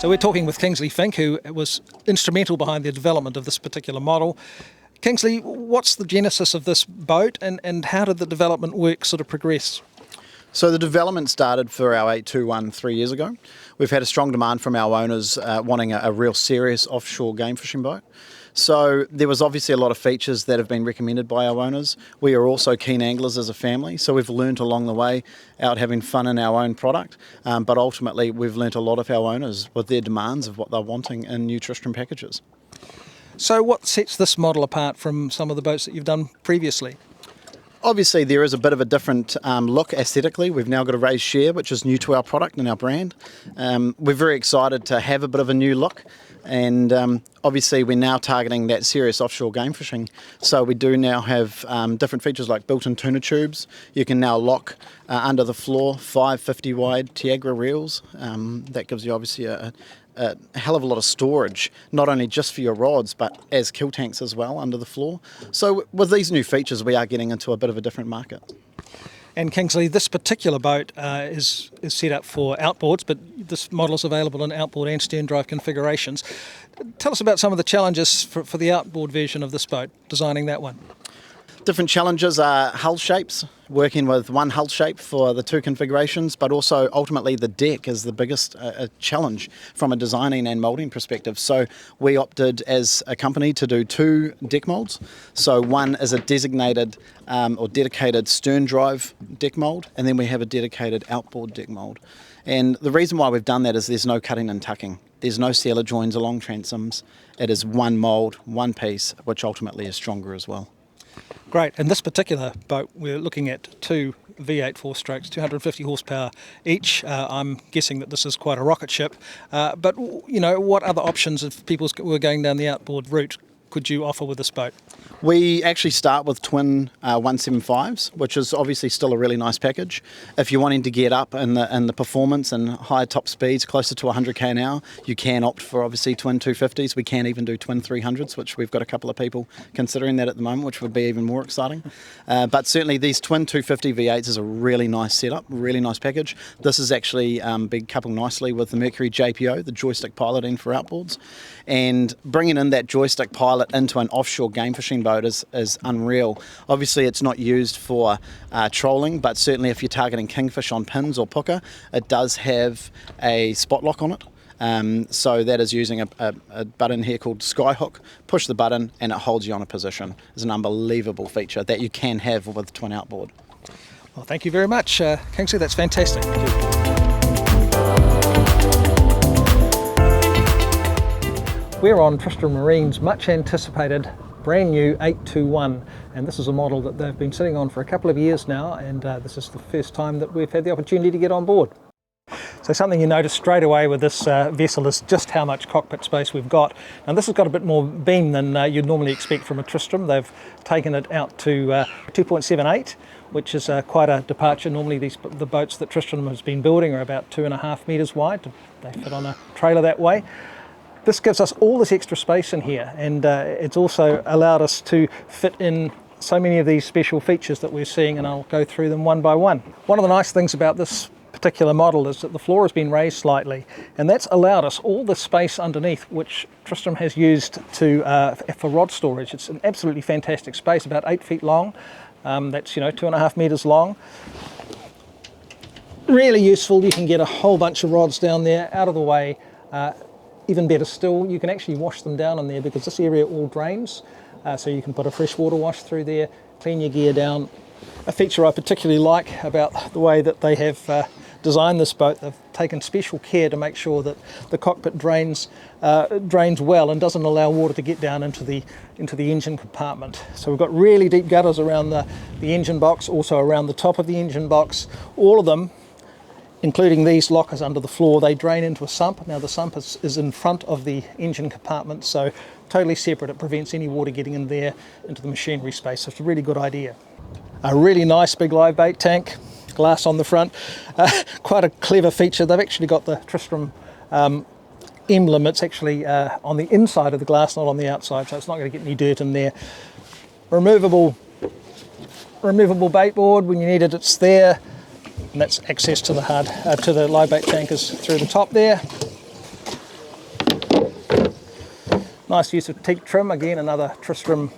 So we're talking with Kingsley Fink, who was instrumental behind the development of this particular model. Kingsley, what's the genesis of this boat, and how did the development work sort of progress? So the development started for our 821 3 years ago. We've had a strong demand from our owners wanting a real serious offshore game fishing boat. So there was obviously a lot of features that have been recommended by our owners. We are also keen anglers as a family, so we've learnt along the way out having fun in our own product. But ultimately we've learnt a lot of our owners with their demands of what they're wanting in new Tristram packages. So what sets this model apart from some of the boats that you've done previously? Obviously there is a bit of a different look aesthetically. We've now got a raised share, which is new to our product and our brand. We're very excited to have a bit of a new look, and obviously we're now targeting that serious offshore game fishing. So we do now have different features like built-in tuna tubes. You can now lock under the floor 550 wide Tiagra reels. That gives you obviously a hell of a lot of storage, not only just for your rods but as kill tanks as well under the floor. So with these new features we are getting into a bit of a different market. And Kingsley, this particular boat is set up for outboards, but this model is available in outboard and stern drive configurations. Tell us about some of the challenges for the outboard version of this boat, designing that one. Different challenges are hull shapes, working with one hull shape for the two configurations, but also ultimately the deck is the biggest challenge from a designing and moulding perspective. So we opted as a company to do two deck moulds. So one is a designated or dedicated stern drive deck mould, and then we have a dedicated outboard deck mould. And the reason why we've done that is there's no cutting and tucking. There's no sealer joins along transoms. It is one mould, one piece, which ultimately is stronger as well. Great, and this particular boat we're looking at two V8 4-strokes, 250 horsepower each. I'm guessing that this is quite a rocket ship, but you know, what other options if people were going down the outboard route could you offer with this boat? We actually start with twin 175s, which is obviously still a really nice package. If you're wanting to get up in the performance and higher top speeds, closer to 100k an hour, you can opt for obviously twin 250s. We can even do twin 300s, which we've got a couple of people considering that at the moment, which would be even more exciting. But certainly these twin 250 V8s is a really nice setup, really nice package. This is actually been coupled nicely with the Mercury JPO, the joystick piloting for outboards. And bringing in that joystick pilot into an offshore game fishing boat is unreal. Obviously it's not used for trolling, but certainly if you're targeting kingfish on pins or puka, it does have a spot lock on it. So that is using a button here called Skyhook. Push the button and it holds you on a position. It's an unbelievable feature that you can have with twin outboard. Well, thank you very much, Kingsley. That's fantastic. Thank you. We're on Tristram Marine's much anticipated brand new 821, and this is a model that they've been sitting on for a couple of years now, and this is the first time that we've had the opportunity to get on board. So something you notice straight away with this vessel is just how much cockpit space we've got. And this has got a bit more beam than you'd normally expect from a Tristram. They've taken it out to 2.78, which is quite a departure. Normally the boats that Tristram has been building are about 2.5 metres wide. They fit on a trailer that way. This gives us all this extra space in here, and it's also allowed us to fit in so many of these special features that we're seeing, and I'll go through them one by one. One of the nice things about this particular model is that the floor has been raised slightly, and that's allowed us all the space underneath which Tristram has used for rod storage. It's an absolutely fantastic space, about 8 feet long. That's 2.5 metres long. Really useful. You can get a whole bunch of rods down there out of the way. Even better still, you can actually wash them down in there because this area all drains, so you can put a freshwater wash through there, clean your gear down. A feature I particularly like about the way that they have designed this boat, they've taken special care to make sure that the cockpit drains well and doesn't allow water to get down into the engine compartment. So we've got really deep gutters around the engine box, also around the top of the engine box. All of them, including these lockers under the floor, they drain into a sump. Now the sump is in front of the engine compartment, so totally separate. It prevents any water getting in there into the machinery space. So it's a really good idea. A really nice big live bait tank, glass on the front. Quite a clever feature. They've actually got the Tristram emblem. It's actually on the inside of the glass, not on the outside, so it's not going to get any dirt in there. Removable bait board. When you need it, it's there. And that's access to the live bait tank is through the top there. Nice use of teak trim, again another Tristram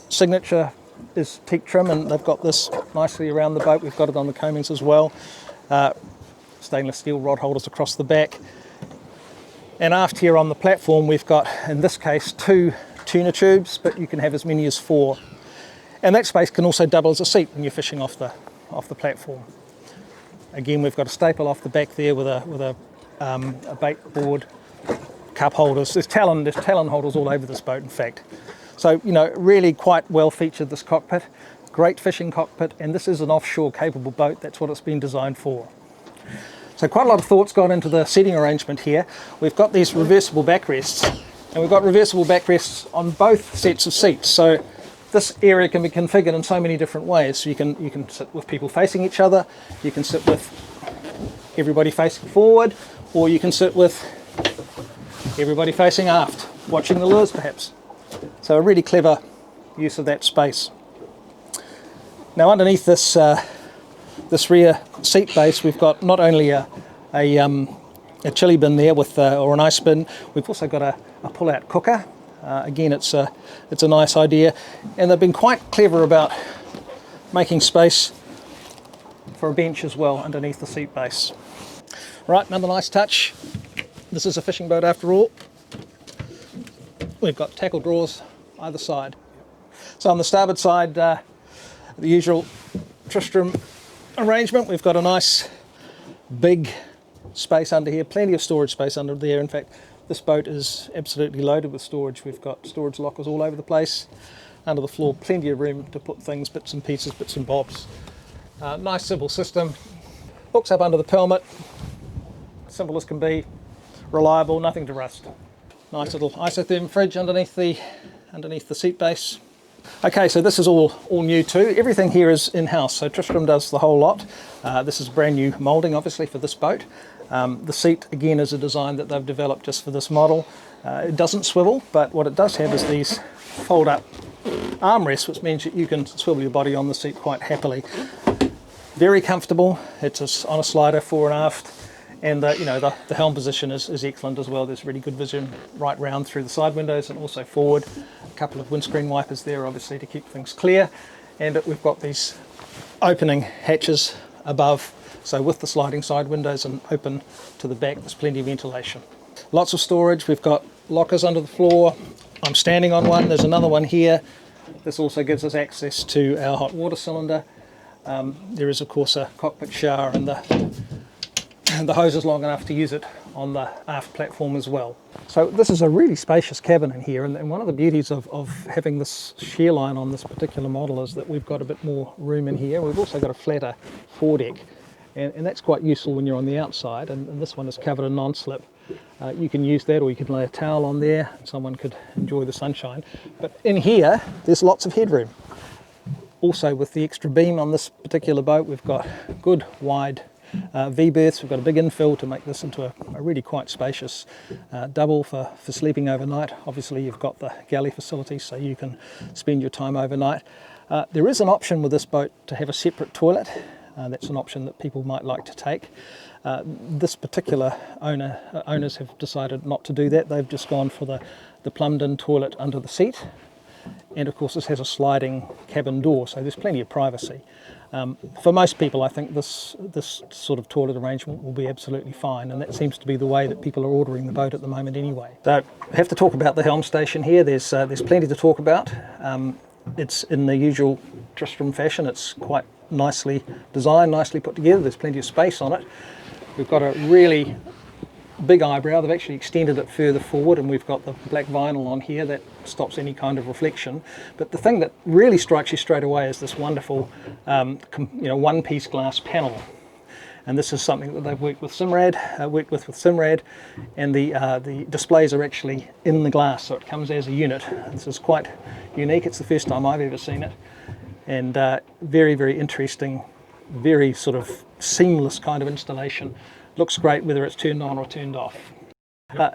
signature is teak trim, and they've got this nicely around the boat. We've got it on the coamings as well. Stainless steel rod holders across the back. And aft here on the platform we've got, in this case, 2 tuna tubes, but you can have as many as 4. And that space can also double as a seat when you're fishing off the platform. Again, we've got a staple off the back there with a bait board, cup holders. There's talon holders all over this boat, in fact. So, you know, really quite well featured, this cockpit. Great fishing cockpit, and this is an offshore capable boat. That's what it's been designed for. So quite a lot of thought's gone into the seating arrangement here. We've got these reversible backrests, and we've got reversible backrests on both sets of seats. So this area can be configured in so many different ways. So you can sit with people facing each other, you can sit with everybody facing forward, or you can sit with everybody facing aft, watching the lures perhaps. So a really clever use of that space. Now underneath this this rear seat base, we've got not only a chili bin there with or an ice bin. We've also got a pull-out cooker. Again, it's a nice idea, and they've been quite clever about making space for a bench as well underneath the seat base. Right, another nice touch. This is a fishing boat after all. We've got tackle drawers either side. So on the starboard side, the usual Tristram arrangement. We've got a nice big space under here, plenty of storage space under there. In fact, this boat is absolutely loaded with storage. We've got storage lockers all over the place, under the floor, plenty of room to put things, bits and pieces, bits and bobs. Nice simple system, hooks up under the pelmet, simple as can be, reliable, nothing to rust. Nice little isotherm fridge underneath the seat base. Okay, so this is all new too. Everything here is in-house, so Tristram does the whole lot. This is brand new moulding, obviously, for this boat. The seat, again, is a design that they've developed just for this model. It doesn't swivel, but what it does have is these fold-up armrests, which means that you can swivel your body on the seat quite happily. Very comfortable. It's on a slider fore and aft. And you know, the helm position is excellent as well. There's really good vision right round through the side windows and also forward. A couple of windscreen wipers there, obviously, to keep things clear. And we've got these opening hatches above, so with the sliding side windows and open to the back, there's plenty of ventilation. Lots of storage. We've got lockers under the floor. I'm standing on one. There's another one here. This also gives us access to our hot water cylinder. There is, of course, a cockpit shower, and the hose is long enough to use it on the aft platform as well. So this is a really spacious cabin in here, and one of the beauties of having this shear line on this particular model is that we've got a bit more room in here. We've also got a flatter foredeck, and that's quite useful when you're on the outside, and this one is covered in non-slip. You can use that, or you can lay a towel on there and someone could enjoy the sunshine. But in here there's lots of headroom. Also, with the extra beam on this particular boat, we've got good wide V-berths. We've got a big infill to make this into a really quite spacious double for sleeping overnight. Obviously you've got the galley facility, so you can spend your time overnight. There is an option with this boat to have a separate toilet. That's an option that people might like to take. This particular owners have decided not to do that. They've just gone for the plumbed-in toilet under the seat. And of course this has a sliding cabin door, so there's plenty of privacy. For most people, I think this sort of toilet arrangement will be absolutely fine, and that seems to be the way that people are ordering the boat at the moment anyway. So I have to talk about the helm station here. There's plenty to talk about. It's in the usual Tristram fashion. It's quite nicely designed, nicely put together. There's plenty of space on it. We've got a really big eyebrow. They've actually extended it further forward, and we've got the black vinyl on here that stops any kind of reflection. But the thing that really strikes you straight away is this wonderful one-piece glass panel. And this is something that they've worked with Simrad, and the displays are actually in the glass, so it comes as a unit. This is quite unique. It's the first time I've ever seen it, and very, very interesting, very sort of seamless kind of installation. Looks great whether it's turned on or turned off.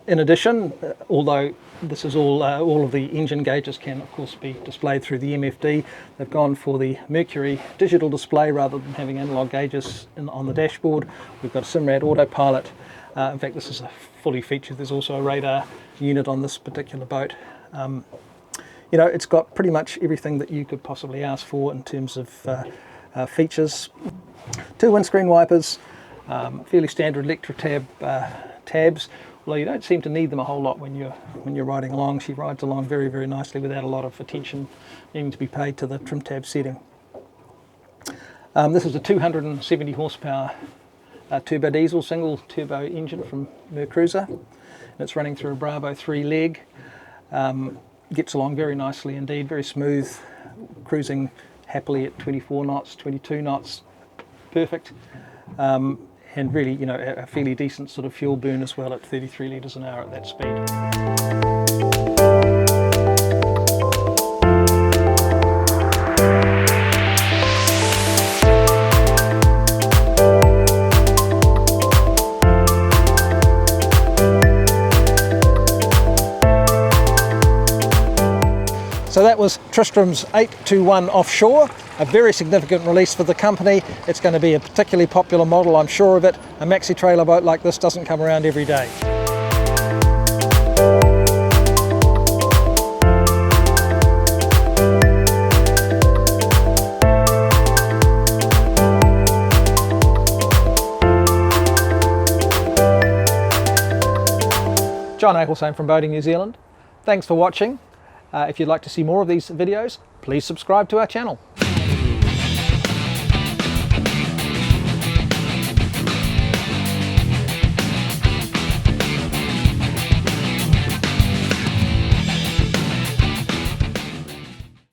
In addition, although this is all of the engine gauges can of course be displayed through the MFD, they've gone for the Mercury digital display rather than having analog gauges on the dashboard. We've got a Simrad autopilot. In fact, this is a fully featured. There's also a radar unit on this particular boat. You know, it's got pretty much everything that you could possibly ask for in terms of features. 2 windscreen wipers, fairly standard electrotab tabs, although you don't seem to need them a whole lot when you're riding along. She rides along very, very nicely without a lot of attention needing to be paid to the trim tab setting. This is a 270 horsepower turbo diesel, single turbo engine from Mercruiser, and it's running through a Bravo 3 leg. Gets along very nicely indeed, very smooth, cruising happily at 24 knots, 22 knots, perfect. And really, you know, a fairly decent sort of fuel burn as well at 33 litres an hour at that speed. So that was Tristram's 821 Offshore, a very significant release for the company. It's going to be a particularly popular model, I'm sure of it. A maxi trailer boat like this doesn't come around every day. John Eichelsheim from Boating New Zealand. Thanks for watching. If you'd like to see more of these videos, please subscribe to our channel.